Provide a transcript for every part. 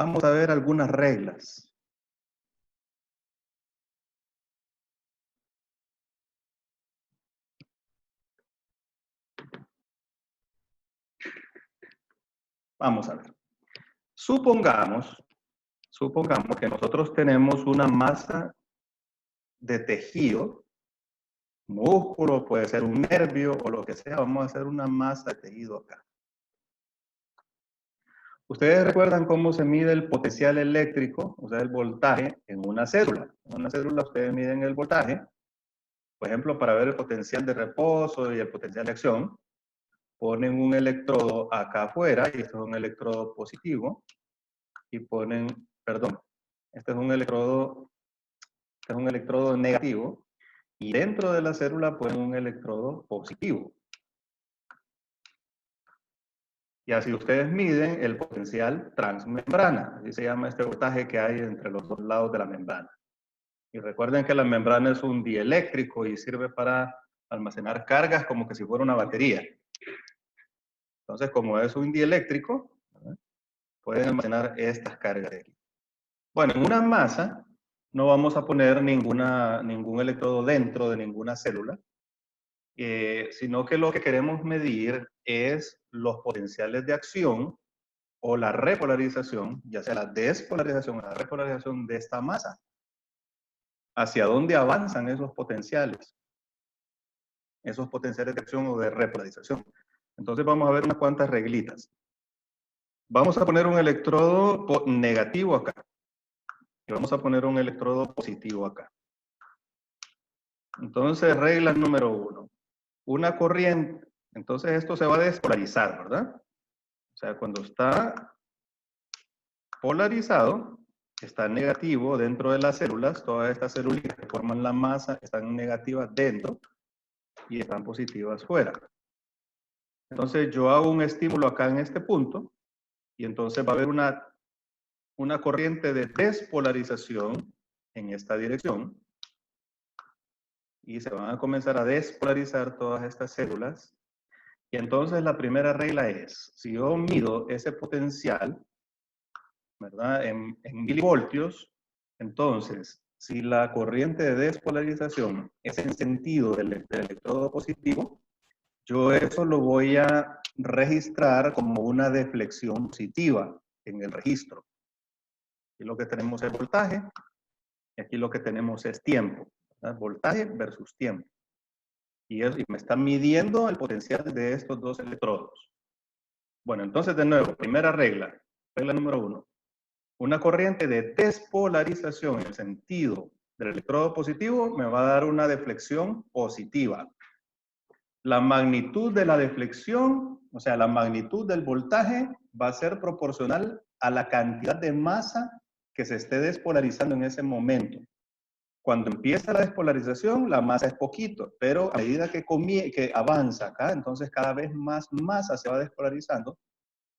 Vamos a ver algunas reglas. Vamos a ver. Supongamos que nosotros tenemos una masa de tejido, músculo, puede ser un nervio o lo que sea. Vamos a hacer una masa de tejido acá. Ustedes recuerdan cómo se mide el potencial eléctrico, o sea, el voltaje en una célula. En una célula ustedes miden el voltaje, por ejemplo, para ver el potencial de reposo y el potencial de acción, ponen un electrodo acá afuera, y esto es un electrodo positivo, y ponen, perdón, este es un electrodo negativo, y dentro de la célula ponen un electrodo positivo. Y así ustedes miden el potencial transmembrana, así se llama este voltaje que hay entre los dos lados de la membrana. Y recuerden que la membrana es un dieléctrico y sirve para almacenar cargas como que si fuera una batería. Entonces, como es un dieléctrico, pueden almacenar estas cargas de aquí. Bueno, en una masa no vamos a poner ningún electrodo dentro de ninguna célula, sino que lo que queremos medir es los potenciales de acción o la repolarización, ya sea la despolarización o la repolarización de esta masa. ¿Hacia dónde avanzan esos potenciales? Esos potenciales de acción o de repolarización. Entonces vamos a ver unas cuantas reglitas. Vamos a poner un electrodo negativo acá. Y vamos a poner un electrodo positivo acá. Entonces, regla número 1. Una corriente. Entonces esto se va a despolarizar, ¿verdad? O sea, cuando está polarizado, está negativo dentro de las células. Todas estas células que forman la masa están negativas dentro y están positivas fuera. Entonces yo hago un estímulo acá en este punto y entonces va a haber una corriente de despolarización en esta dirección y se van a comenzar a despolarizar todas estas células. Y entonces la primera regla es, si yo mido ese potencial, ¿verdad? En milivoltios, entonces, si la corriente de despolarización es en sentido del electrodo positivo, yo eso lo voy a registrar como una deflexión positiva en el registro. Aquí lo que tenemos es voltaje, y aquí lo que tenemos es tiempo, ¿verdad? Voltaje versus tiempo. Y me está midiendo el potencial de estos dos electrodos. Bueno, entonces de nuevo, primera regla, regla número 1. Una corriente de despolarización en el sentido del electrodo positivo me va a dar una deflexión positiva. La magnitud de la deflexión, o sea, la magnitud del voltaje, va a ser proporcional a la cantidad de masa que se esté despolarizando en ese momento. Cuando empieza la despolarización, la masa es poquito, pero a medida que avanza acá, entonces cada vez más masa se va despolarizando,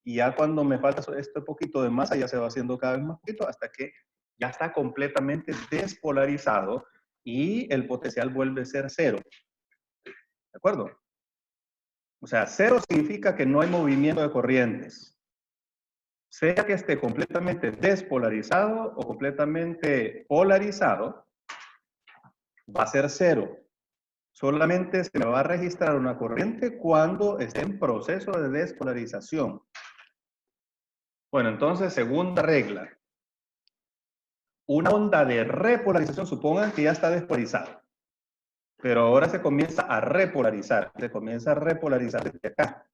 y ya cuando me falta este poquito de masa, ya se va haciendo cada vez más poquito hasta que ya está completamente despolarizado y el potencial vuelve a ser cero. ¿De acuerdo? O sea, cero significa que no hay movimiento de corrientes. Sea que esté completamente despolarizado o completamente polarizado, va a ser cero. Solamente se me va a registrar una corriente cuando esté en proceso de despolarización. Bueno, entonces, segunda regla. Una onda de repolarización, supongan que ya está despolarizado, pero ahora se comienza a repolarizar, desde acá.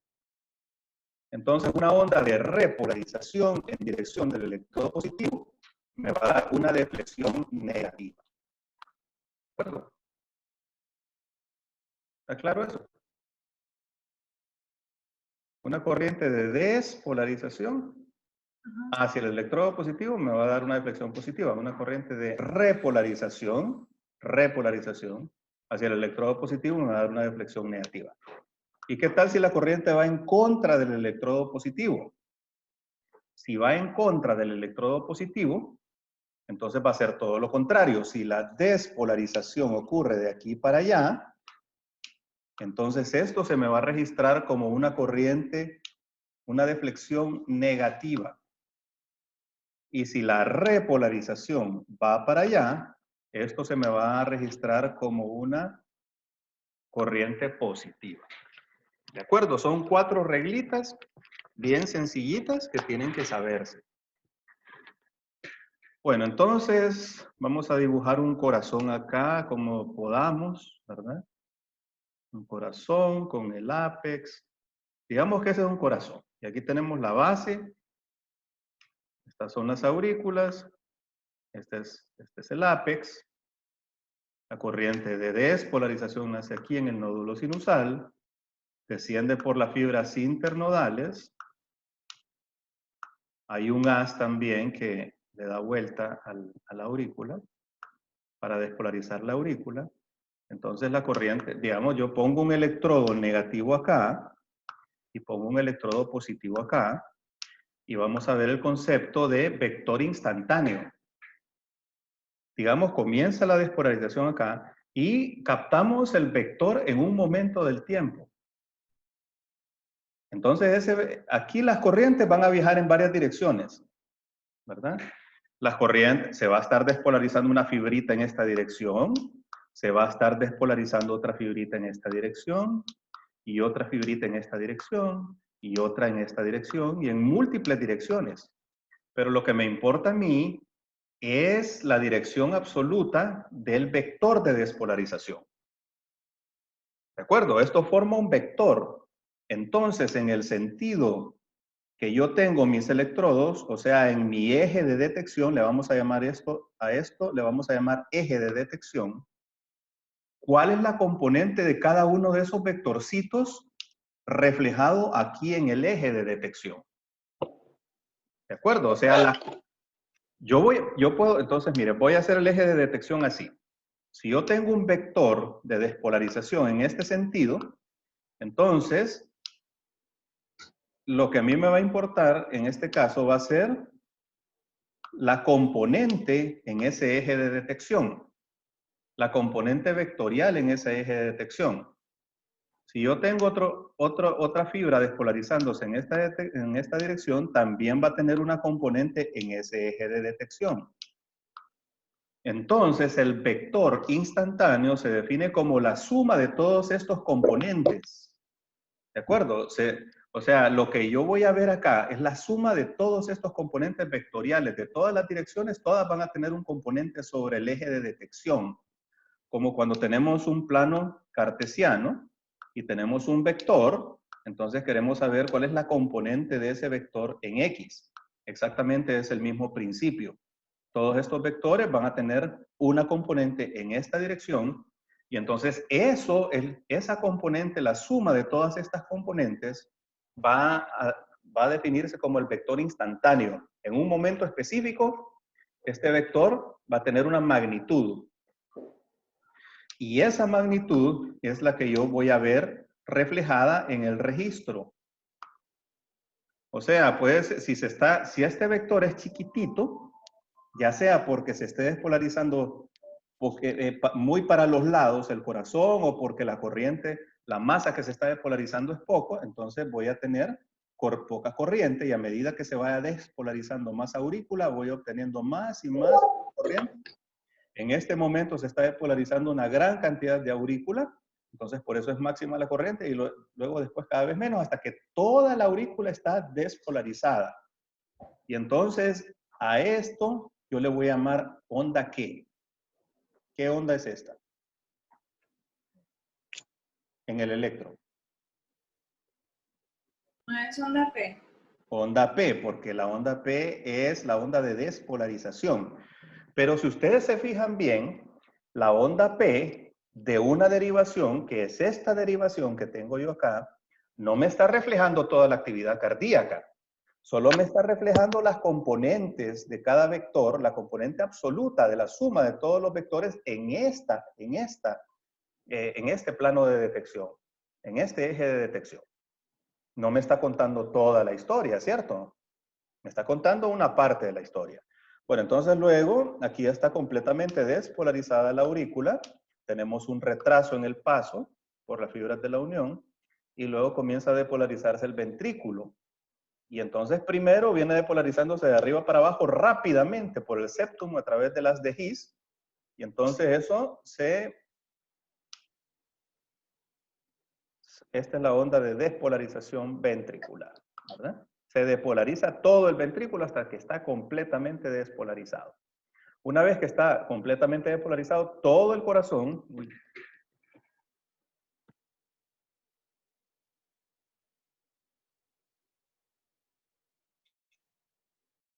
Entonces, una onda de repolarización en dirección del electrodo positivo me va a dar una deflexión negativa. ¿De acuerdo? ¿Está claro eso? Una corriente de despolarización hacia el electrodo positivo me va a dar una deflexión positiva. Una corriente de repolarización hacia el electrodo positivo me va a dar una deflexión negativa. ¿Y qué tal si la corriente va en contra del electrodo positivo? Si va en contra del electrodo positivo, entonces va a ser todo lo contrario. Si la despolarización ocurre de aquí para allá, entonces esto se me va a registrar como una corriente, una deflexión negativa. Y si la repolarización va para allá, esto se me va a registrar como una corriente positiva. ¿De acuerdo? Son 4 reglitas bien sencillitas que tienen que saberse. Bueno, entonces vamos a dibujar un corazón acá como podamos, ¿verdad? Un corazón con el ápex. Digamos que ese es un corazón. Y aquí tenemos la base. Estas son las aurículas. Este es el ápex. La corriente de despolarización nace aquí en el nódulo sinusal. Desciende por las fibras internodales. Hay un haz también que le da vuelta a la aurícula para despolarizar la aurícula. Entonces la corriente, digamos, yo pongo un electrodo negativo acá y pongo un electrodo positivo acá y vamos a ver el concepto de vector instantáneo. Digamos, comienza la despolarización acá y captamos el vector en un momento del tiempo. Entonces, aquí las corrientes van a viajar en varias direcciones, ¿verdad? Las corrientes, se va a estar despolarizando una fibrita en esta dirección, se va a estar despolarizando otra fibrita en esta dirección, y otra fibrita en esta dirección, y otra en esta dirección, y en múltiples direcciones. Pero lo que me importa a mí es la dirección absoluta del vector de despolarización. ¿De acuerdo? Esto forma un vector. Entonces, en el sentido que yo tengo mis electrodos, o sea, en mi eje de detección, le vamos a llamar a esto le vamos a llamar eje de detección. ¿Cuál es la componente de cada uno de esos vectorcitos reflejado aquí en el eje de detección? ¿De acuerdo? O sea, yo puedo, entonces, mire, voy a hacer el eje de detección así. Si yo tengo un vector de despolarización en este sentido, entonces, lo que a mí me va a importar en este caso va a ser la componente en ese eje de detección, la componente vectorial en ese eje de detección. Si yo tengo otra fibra despolarizándose en esta dirección, también va a tener una componente en ese eje de detección. Entonces, el vector instantáneo se define como la suma de todos estos componentes. ¿De acuerdo? O sea, lo que yo voy a ver acá es la suma de todos estos componentes vectoriales de todas las direcciones, todas van a tener un componente sobre el eje de detección. Como cuando tenemos un plano cartesiano y tenemos un vector, entonces queremos saber cuál es la componente de ese vector en X. Exactamente es el mismo principio. Todos estos vectores van a tener una componente en esta dirección y entonces esa componente, la suma de todas estas componentes, va a definirse como el vector instantáneo. En un momento específico, este vector va a tener una magnitud. Y esa magnitud es la que yo voy a ver reflejada en el registro. O sea, pues si este vector es chiquitito, ya sea porque se esté despolarizando muy para los lados el corazón o porque la corriente, la masa que se está despolarizando es poco, entonces voy a tener poca corriente y a medida que se vaya despolarizando más aurícula, voy obteniendo más y más corriente. En este momento se está despolarizando una gran cantidad de aurícula, entonces por eso es máxima la corriente y luego después cada vez menos hasta que toda la aurícula está despolarizada. Y entonces a esto yo le voy a llamar onda Q. ¿Qué onda es esta? En el electro. No es onda P. Onda P, porque la onda P es la onda de despolarización. Pero si ustedes se fijan bien, la onda P de una derivación, que es esta derivación que tengo yo acá, no me está reflejando toda la actividad cardíaca. Solo me está reflejando las componentes de cada vector, la componente absoluta de la suma de todos los vectores en este plano de detección, en este eje de detección. No me está contando toda la historia, ¿cierto? Me está contando una parte de la historia. Bueno, entonces luego, aquí ya está completamente despolarizada la aurícula. Tenemos un retraso en el paso por las fibras de la unión. Y luego comienza a despolarizarse el ventrículo. Y entonces primero viene depolarizándose de arriba para abajo rápidamente por el septum a través de las de His. Y entonces esta es la onda de despolarización ventricular, ¿verdad? Se despolariza todo el ventrículo hasta que está completamente despolarizado. Una vez que está completamente despolarizado, todo el corazón,